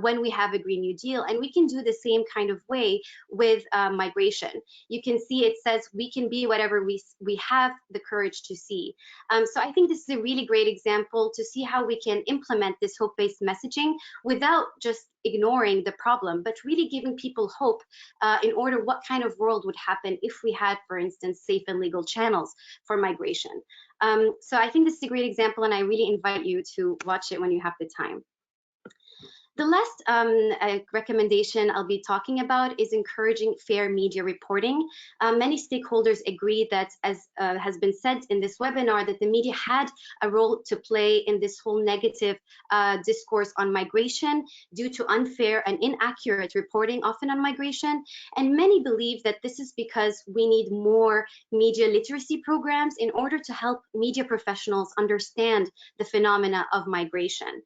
when we have a Green New Deal. And we can do the same kind of way with migration. You can see it says we can be whatever we have the courage to see. So I think this is a really great example to see how we can implement this hope-based messaging without just ignoring the problem, but really giving people hope in order what kind of world would happen if we had, for instance, safe and legal channels for migration. So I think this is a great example, and I really invite you to watch it when you have the time. The last recommendation I'll be talking about is encouraging fair media reporting. Many stakeholders agree that, as has been said in this webinar, that the media had a role to play in this whole negative discourse on migration due to unfair and inaccurate reporting often on migration. And many believe that this is because we need more media literacy programs in order to help media professionals understand the phenomena of migration.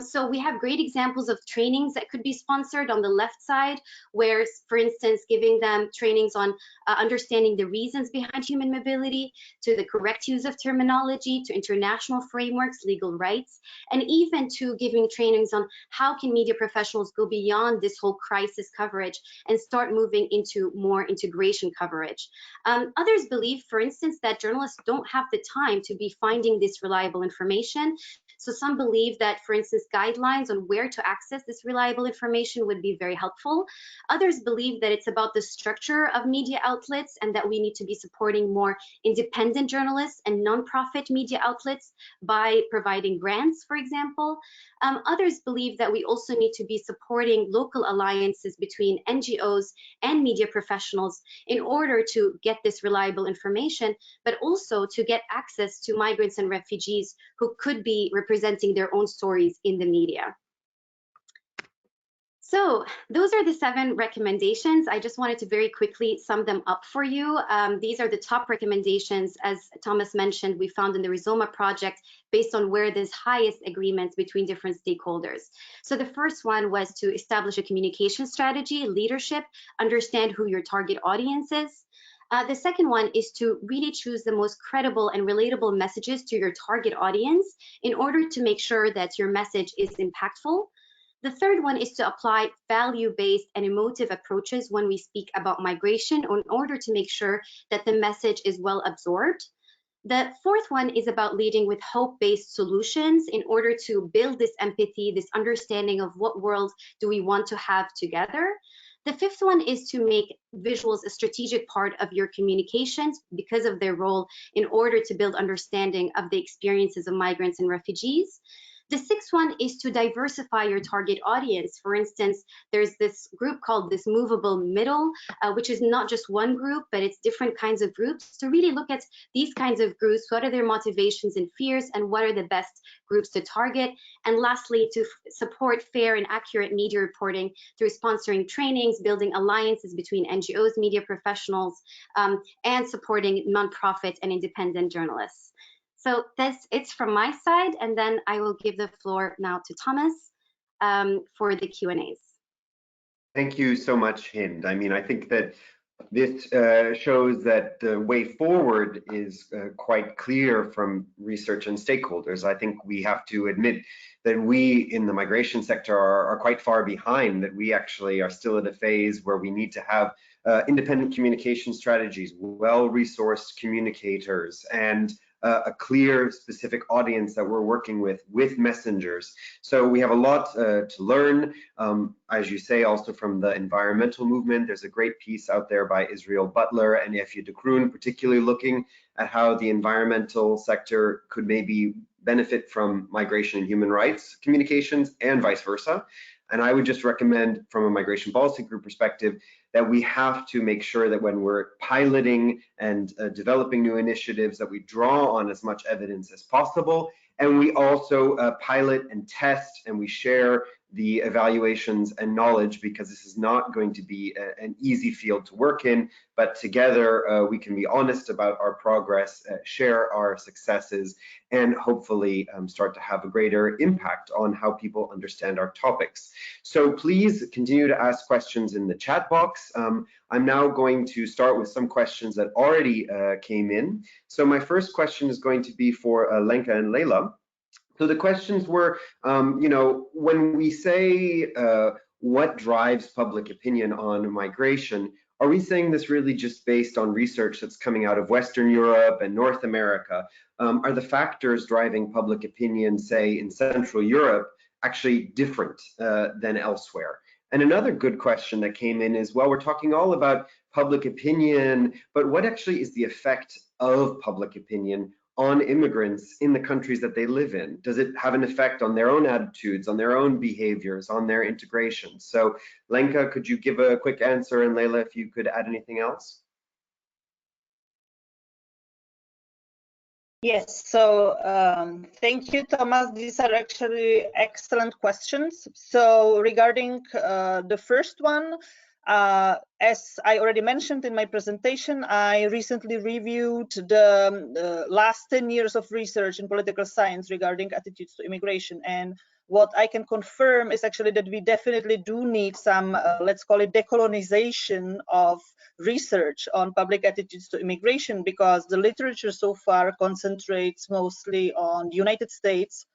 So we have great examples of trainings that could be sponsored on the left side, where, for instance, giving them trainings on understanding the reasons behind human mobility, to the correct use of terminology, to international frameworks, legal rights, and even to giving trainings on how can media professionals go beyond this whole crisis coverage and start moving into more integration coverage. Others believe, for instance, that journalists don't have the time to be finding this reliable information. So some believe that, for instance, guidelines on where to access this reliable information would be very helpful. Others believe that it's about the structure of media outlets and that we need to be supporting more independent journalists and nonprofit media outlets by providing grants, for example. Others believe that we also need to be supporting local alliances between NGOs and media professionals in order to get this reliable information, but also to get access to migrants and refugees who could be representing their own stories in the media. So those are the 7 recommendations. I just wanted to very quickly sum them up for you. These are the top recommendations, as Thomas mentioned, we found in the ReSOMA project based on where there's highest agreements between different stakeholders. So the first one was to establish a communication strategy, leadership, understand who your target audience is. The second one is to really choose the most credible and relatable messages to your target audience in order to make sure that your message is impactful. The third one is to apply value-based and emotive approaches when we speak about migration in order to make sure that the message is well absorbed. The fourth one is about leading with hope-based solutions in order to build this empathy, this understanding of what world do we want to have together. The fifth one is to make visuals a strategic part of your communications because of their role in order to build understanding of the experiences of migrants and refugees. The sixth one is to diversify your target audience. For instance, there's this group called this movable middle, which is not just one group, but it's different kinds of groups. To really look at these kinds of groups, what are their motivations and fears, and what are the best groups to target. And lastly, to support fair and accurate media reporting through sponsoring trainings, building alliances between NGOs, media professionals, and supporting nonprofit and independent journalists. So it's from my side, and then I will give the floor now to Thomas for the Q&As. Thank you so much, Hind. I mean, I think that this shows that the way forward is quite clear from research and stakeholders. I think we have to admit that we in the migration sector are quite far behind, that we actually are still at a phase where we need to have independent communication strategies, well-resourced communicators, and a clear specific audience that we're working with messengers. So we have a lot to learn, as you say, also from the environmental movement. There's a great piece out there by Israel Butler and Effie de Kroon, particularly looking at how the environmental sector could maybe benefit from migration and human rights communications and vice versa. And I would just recommend from a migration policy group perspective that we have to make sure that when we're piloting and developing new initiatives that we draw on as much evidence as possible, and we also pilot and test and we share the evaluations and knowledge, because this is not going to be an easy field to work in, but together we can be honest about our progress, share our successes, and hopefully start to have a greater impact on how people understand our topics. So please continue to ask questions in the chat box. I'm now going to start with some questions that already came in. So my first question is going to be for Lenka and Leila. So the questions were, you know, when we say what drives public opinion on migration, are we saying this really just based on research that's coming out of Western Europe and North America? Are the factors driving public opinion, say, in Central Europe, actually different than elsewhere? And another good question that came in is, well, we're talking all about public opinion, but what actually is the effect of public opinion on immigrants in the countries that they live in? Does it have an effect on their own attitudes, on their own behaviors, on their integration? So Lenka, could you give a quick answer, and Leila, if you could add anything else? Yes, so thank you, Thomas. These are actually excellent questions. So regarding the first one, as I already mentioned in my presentation, I recently reviewed the last 10 years of research in political science regarding attitudes to immigration. And what I can confirm is actually that we definitely do need some, let's call it decolonization of research on public attitudes to immigration, because the literature so far concentrates mostly on the United States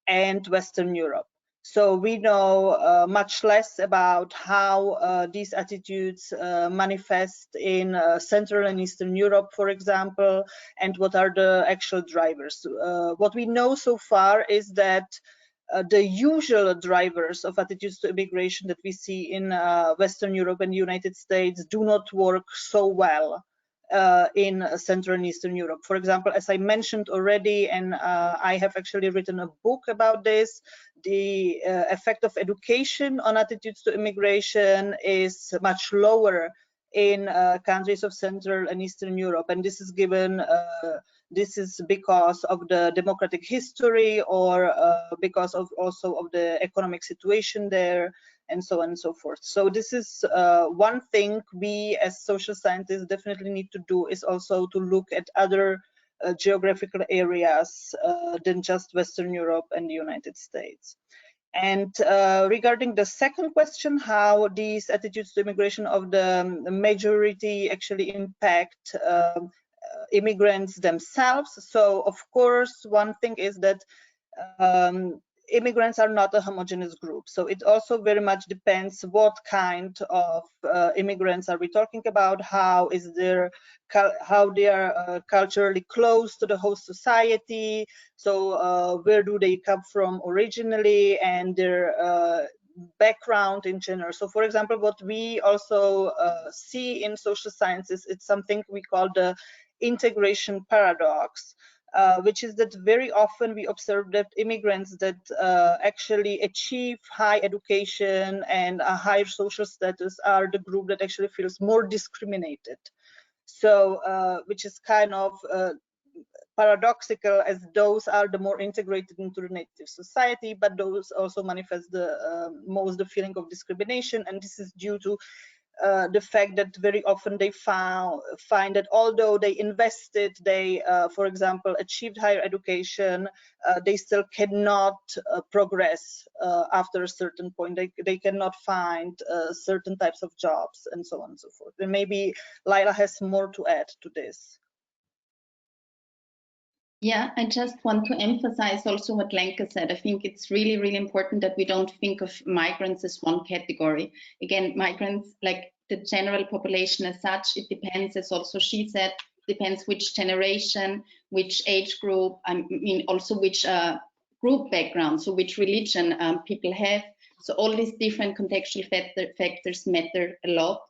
and Western Europe. So we know much less about how these attitudes manifest in Central and Eastern Europe, for example, and what are the actual drivers. What we know so far is that the usual drivers of attitudes to immigration that we see in Western Europe and the United States do not work so well in Central and Eastern Europe. For example, as I mentioned already, and I have actually written a book about this, the effect of education on attitudes to immigration is much lower in countries of Central and Eastern Europe, and this is given this is because of the democratic history, or because of also of the economic situation there, and so on and so forth. So this is one thing we as social scientists definitely need to do, is also to look at other geographical areas than just Western Europe and the United States. And regarding the second question, how these attitudes to immigration of the majority actually impact immigrants themselves. So of course, one thing is that immigrants are not a homogeneous group. So it also very much depends what kind of immigrants are we talking about, how they are culturally close to the host society, so where do they come from originally, and their background in general. So for example, what we also see in social sciences, it's something we call the integration paradox, which is that very often we observe that immigrants that actually achieve high education and a higher social status are the group that actually feels more discriminated. So which is kind of paradoxical, as those are the more integrated into the native society, but those also manifest the most the feeling of discrimination, and this is due to the fact that very often they find that although they invested, they, for example, achieved higher education, they still cannot progress after a certain point. They cannot find certain types of jobs and so on and so forth. And maybe Laila has more to add to this. Yeah, I just want to emphasize also what Lenka said. I think it's really, really important that we don't think of migrants as one category. Again, migrants, like the general population as such, it depends, as also she said, depends which generation, which age group, I mean also which group background, so which religion people have. So all these different contextual factors matter a lot.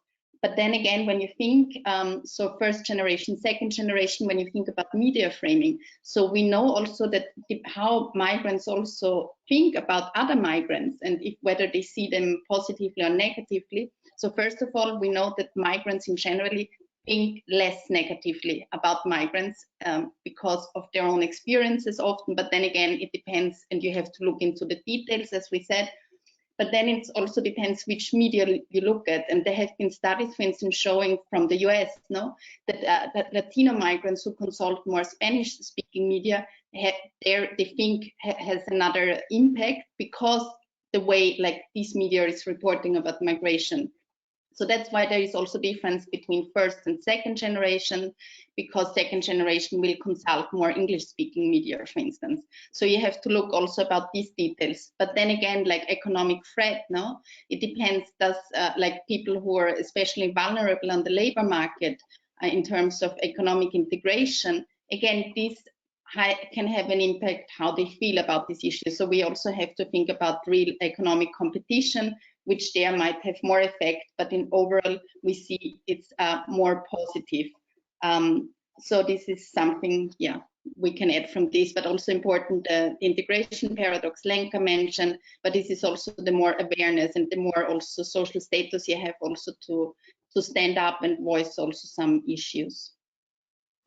But then again, when you think, so first generation, second generation, when you think about media framing, so we know also that how migrants also think about other migrants and whether they see them positively or negatively. So first of all, we know that migrants in generally think less negatively about migrants because of their own experiences often, but then again, it depends and you have to look into the details, as we said. But then it also depends which media you look at. And there have been studies, for instance, showing from the US, that Latino migrants who consult more Spanish-speaking media, they think has another impact because the way like this media is reporting about migration. So that's why there is also difference between first and second generation, because second generation will consult more English-speaking media, for instance. So you have to look also about these details. But then again, like economic threat, it depends. Does like people who are especially vulnerable on the labor market in terms of economic integration, again, this can have an impact how they feel about this issue. So we also have to think about real economic competition, which there might have more effect, but in overall we see it's more positive. So this is something, yeah, we can add from this, but also important, the integration paradox Lenka mentioned, but this is also the more awareness and the more also social status you have also to stand up and voice also some issues.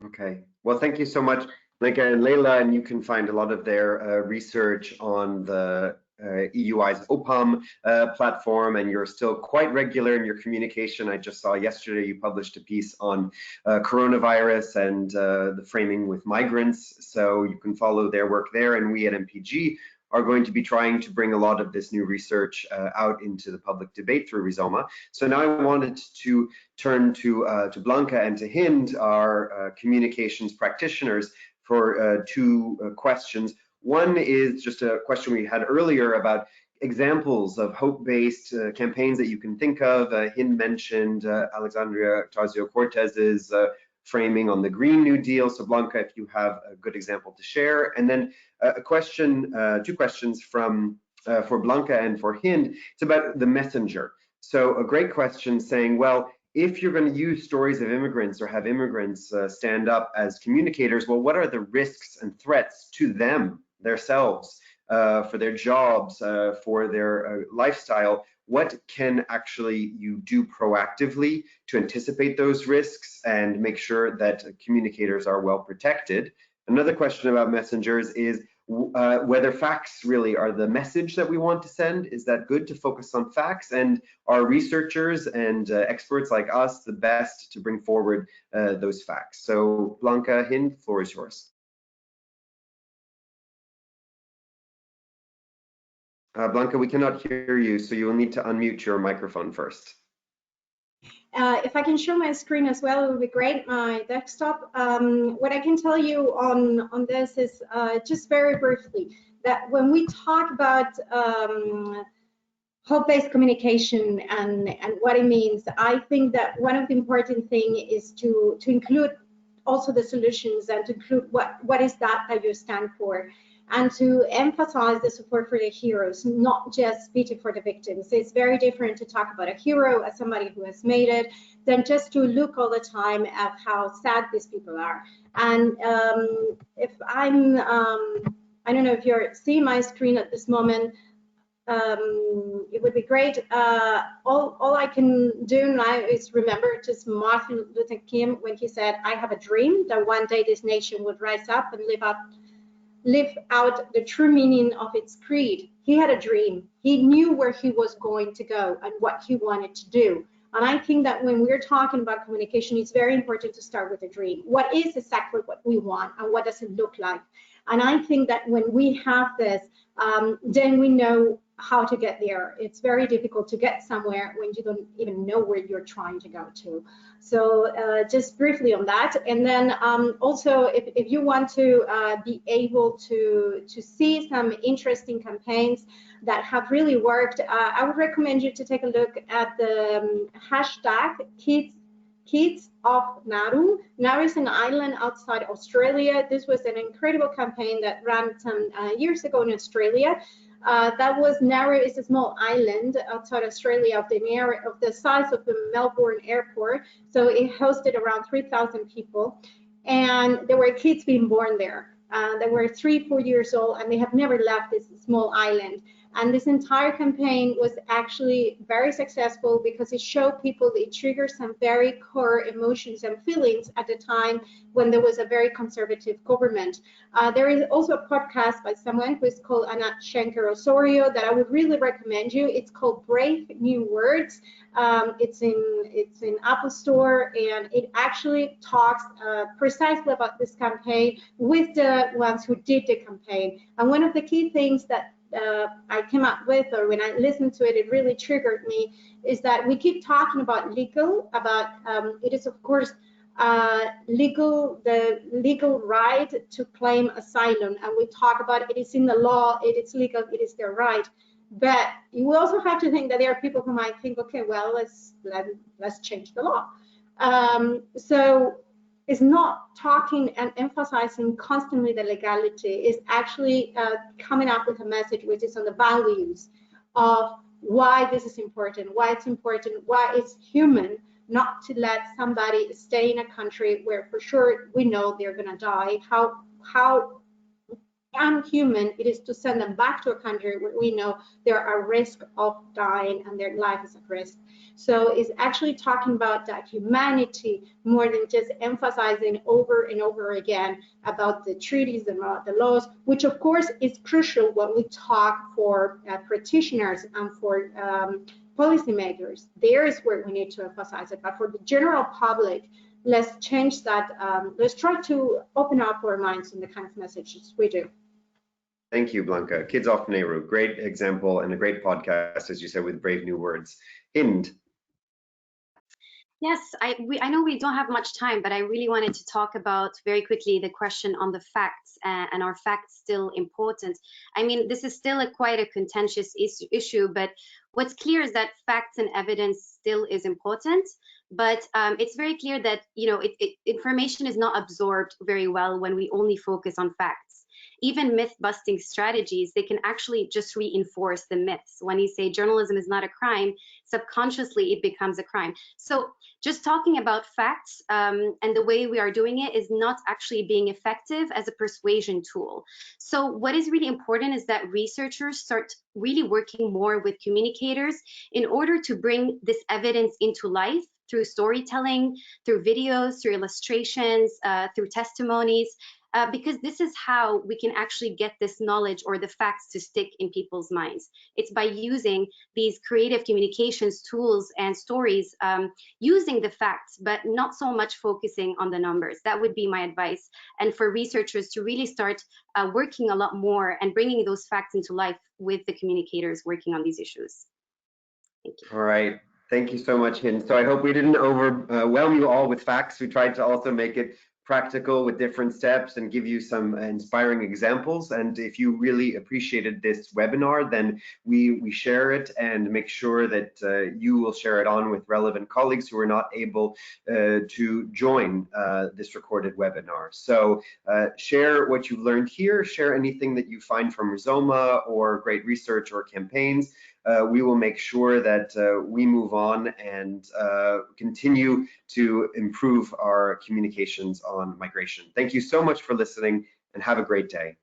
Okay, well, thank you so much, Lenka and Leila, and you can find a lot of their research on the EUI's OPAM platform, and you're still quite regular in your communication. I just saw yesterday you published a piece on coronavirus and the framing with migrants, so you can follow their work there, and we at MPG are going to be trying to bring a lot of this new research out into the public debate through ReSOMA. So now I wanted to turn to Blanca and to Hind, our communications practitioners, for two questions. One is just a question we had earlier about examples of hope-based campaigns that you can think of. Hind mentioned Alexandria Ocasio-Cortez's framing on the Green New Deal. So Blanca, if you have a good example to share. And then a question, two questions from for Blanca and for Hind. It's about the messenger. So a great question saying, well, if you're going to use stories of immigrants or have immigrants stand up as communicators, well, what are the risks and threats to them, themselves, for their jobs, for their lifestyle? What can actually you do proactively to anticipate those risks and make sure that communicators are well protected? Another question about messengers is whether facts really are the message that we want to send. Is that good to focus on facts? And are researchers and experts like us the best to bring forward those facts? So Blanca, Hind, floor is yours. Blanca, we cannot hear you, so you will need to unmute your microphone first. If I can show my screen as well, it would be great, my desktop. What I can tell you on this is just very briefly that when we talk about hope-based communication and what it means, I think that one of the important things is to include also the solutions and to include what is that you stand for, and to emphasize the support for the heroes, not just pity for the victims. It's very different to talk about a hero as somebody who has made it than just to look all the time at how sad these people are. And if I'm, I don't know if you're seeing my screen at this moment, it would be great. All I can do now is remember just Martin Luther King when he said, "I have a dream that one day this nation would rise up and live out the true meaning of its creed." He had a dream. He knew where he was going to go and what he wanted to do. And I think that when we're talking about communication, it's very important to start with a dream. What is exactly what we want and what does it look like? And I think that when we have this, then we know how to get there. It's very difficult to get somewhere when you don't even know where you're trying to go to. So just briefly on that. And then also, if you want to be able to see some interesting campaigns that have really worked, I would recommend you to take a look at the hashtag Kids of Nauru. Nauru is an island outside Australia. This was an incredible campaign that ran some years ago in Australia. Nauru is a small island outside Australia of the size of the Melbourne airport. So it hosted around 3,000 people, and there were kids being born there. They were 3-4 years old, and they have never left this small island. And this entire campaign was actually very successful because it showed people, it triggered some very core emotions and feelings at the time when there was a very conservative government. There is also a podcast by someone who is called Anat Shanker Osorio that I would really recommend you. It's called Brave New Words. It's in Apple Store, and it actually talks precisely about this campaign with the ones who did the campaign. And one of the key things that I came up with, or when I listened to it, it really triggered me, is that we keep talking about legal, it is of course the legal right to claim asylum, and we talk about it is in the law, it is legal, it is their right. But you also have to think that there are people who might think, okay, well, let's change the law. So it's not talking and emphasizing constantly the legality, is actually coming up with a message which is on the values of why this is important, why it's human not to let somebody stay in a country where for sure we know they're going to die, how unhuman it is to send them back to a country where we know they're at risk of dying and their life is at risk. So it's actually talking about that humanity more than just emphasizing over and over again about the treaties and about the laws, which of course is crucial when we talk for practitioners and for policymakers. There is where we need to emphasize it, but for the general public, let's change that. Let's try to open up our minds in the kind of messages we do. Thank you, Blanca. Kids Off Nauru, great example and a great podcast, as you said, with brave new words. Hind. Yes, I know we don't have much time, but I really wanted to talk about very quickly the question on the facts, and are facts still important? I mean, this is still quite a contentious issue, but what's clear is that facts and evidence still is important. But it's very clear that, you know, information is not absorbed very well when we only focus on facts. Even myth-busting strategies, they can actually just reinforce the myths. When you say journalism is not a crime, subconsciously it becomes a crime. So just talking about facts and the way we are doing it is not actually being effective as a persuasion tool. So what is really important is that researchers start really working more with communicators in order to bring this evidence into life through storytelling, through videos, through illustrations, through testimonies, because this is how we can actually get this knowledge or the facts to stick in people's minds. It's by using these creative communications tools and stories, using the facts, but not so much focusing on the numbers. That would be my advice. And for researchers to really start working a lot more and bringing those facts into life with the communicators working on these issues. Thank you. All right. Thank you so much, Hind. So I hope we didn't overwhelm you all with facts. We tried to also make it practical with different steps and give you some inspiring examples. And if you really appreciated this webinar, then we share it and make sure that you will share it on with relevant colleagues who are not able to join this recorded webinar. So share what you learned here, share anything that you find from ReSOMA or great research or campaigns. We will make sure that we move on and continue to improve our communications on migration. Thank you so much for listening, and have a great day.